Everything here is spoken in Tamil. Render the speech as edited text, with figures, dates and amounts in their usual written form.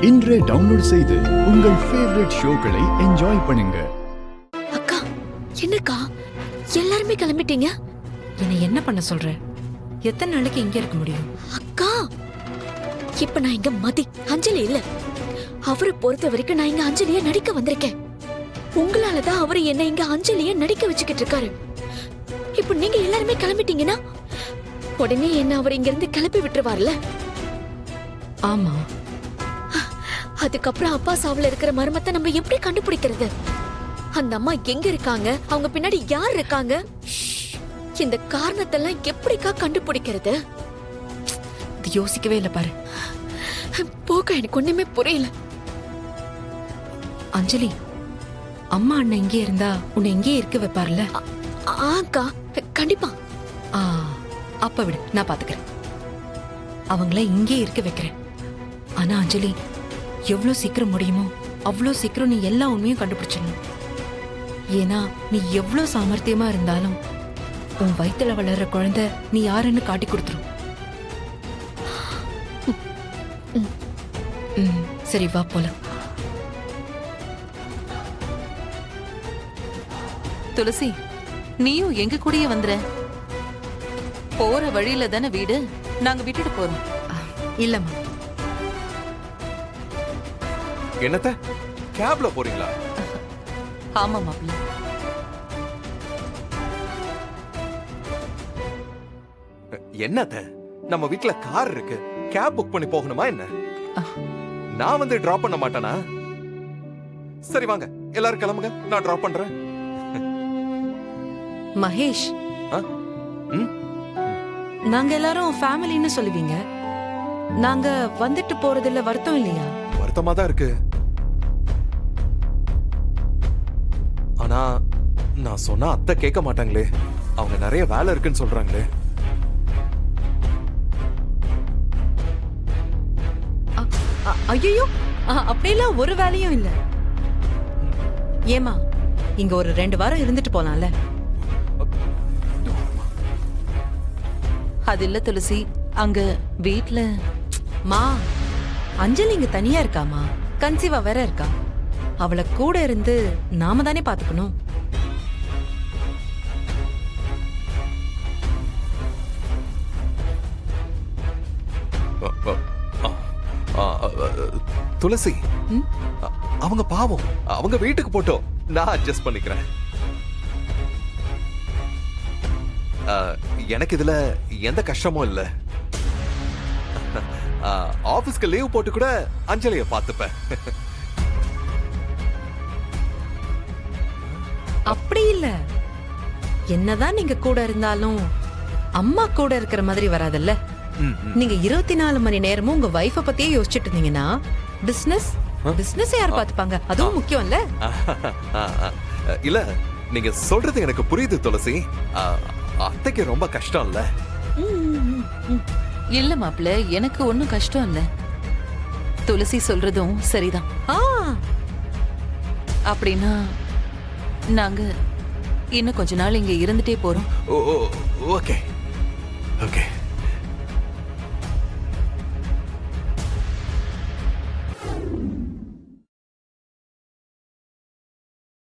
இன்றே டவுன்லோட் செய்து உங்கள் ஃபேவரட் ஷோக்களை என்ஜாய் பண்ணுங்க. அக்கா, என்னக்கா எல்லாருமே கிளம்பிட்டீங்க? என்னை என்ன பண்ண சொல்ற? எத்தனை நாளைக்கு இங்க இருக்க முடியும்? அக்கா, இப்ப நான் இங்க மதி, அஞ்சலி இல்ல. அவரை பொறுத்த வரைக்கும் நான் இங்க அஞ்சலிய நடிக்க வந்திருக்கேன். உங்களாலதான் அவரு என்ன இங்க அஞ்சலிய நடிக்க வச்சுக்கிட்டு இருக்காரு. இப்ப நீங்க எல்லாருமே கிளம்பிட்டீங்கன்னா உடனே என்ன அவர் இங்க இருந்து கிளப்பி விட்டுருவார்ல? ஆமா. அதுக்கப்புறம் அப்பா சாவுல இருக்கிற மர்மத்தை நம்ம எப்படி கண்டுபிடிக்கிறது? அந்த அம்மா எங்க இருக்காங்க? அவங்க பின்னாடி யார் இருக்காங்க? இந்த காரணத்தெல்லாம் எப்படிக்கா கண்டுபிடிக்கிறது? யோசிக்கவே இல்ல பாரு. போக்க எனக்கு ஒண்ணுமே புரியல. அஞ்சலி, அம்மா அண்ணன் இங்கே இருந்தா உன்னை இங்கே இருக்க வைப்பார்ல? ஆக்கா, கண்டிப்பா. அப்ப விடு, நான் பாத்துக்கிறேன். அவங்கள இங்கே இருக்க வைக்கிறேன். ஆனா அஞ்சலி, எவ்வளவு சீக்கிரம் முடியுமோ அவ்வளவு சீக்கிரம் நீ எல்லா உண்மையும் கண்டுபிடிச்சிடணும். ஏன்னா நீ எவ்வளவு சாமர்த்தியமா இருந்தாலும் உன் வயித்துல வளர்ற குழந்தை நீ யாருன்னு காட்டி கொடுத்துரும். சரி, வா போலாம். துளசி, நீயும் எங்க கூடயே வந்துற. போற வழியில தானே வீடு, நாங்க விட்டுட்டு போறோம். இல்லம்மா. என்னத்த கேப்ல போறீங்களா? ஆமா மாப்பிள்ள. என்னத்த, நம்ம வீட்ல கார் இருக்கு, கேப் புக் பண்ணி போகணுமா என்ன? நான் வந்து டிராப் பண்ண மாட்டானா? சரி வாங்க, எல்லாரும் கிளம்புங்க, நான் டிராப் பண்றேன். மகேஷ், நாங்க எல்லாரும் ஃபேமிலின்னு சொல்லுவீங்க. நாங்க வந்துட்டு போறதுல வருத்தம் இல்லையா? வருத்தமா தான் இருக்கு. ஆனா நான் சொன்னா அத்தை கேட்க மாட்டாங்களே. அவங்க நிறைய வேலை இருக்குன்னு சொல்றாங்களே. ஐயோ, அப்படியெல்லாம் ஒரு வேலையும் இல்ல. ஏமா, இங்க ஒரு 2 வாரம் இருந்துட்டு போலாம்ல? அது இல்ல துளசி, அங்க வீட்ல மா, அஞ்சலி இங்க தனியா இருக்காமா, கன்சீவா வேற இருக்கா. அவளை கூட இருந்து நாம தானே பாத்துக்கணும். துளசி, அவங்க பாவம், அவங்க வீட்டுக்கு போட்டோம், நான் அட்ஜஸ்ட் பண்ணிக்கிறேன். எனக்கு இதுல எந்த கஷ்டமும் இல்ல. ஆபீஸ்க்கு லீவ் போட்டு கூட அஞ்சலிய பாத்துப்பேன். அப்படி இல்ல, என்னதான் நீங்க கூட இருந்தாலும் அம்மா கூட இருக்கிற மாதிரி வராதுல்ல. நீங்க 24 மணி நேரமும் உங்க வைஃப பத்தியே யோசிச்சுட்டு இருந்தீங்கன்னா பிசினஸ் யார் பாத்துப்பாங்க? அதுவும் முக்கியம் இல்ல. இல்ல, நீங்க சொல்றது எனக்கு புரியுது துளசி. அத்தைக்கு ரொம்ப கஷ்டம் இல்ல? இல்ல மாப்பிள்ள, எனக்கு ஒண்ணும் கஷ்டம் இல்ல. துளசி சொல்றதும் சரிதான். அப்படின்னா நாங்க இன்னும் கொஞ்ச நாள் இங்க இருந்துட்டே போறோம். Okay okay.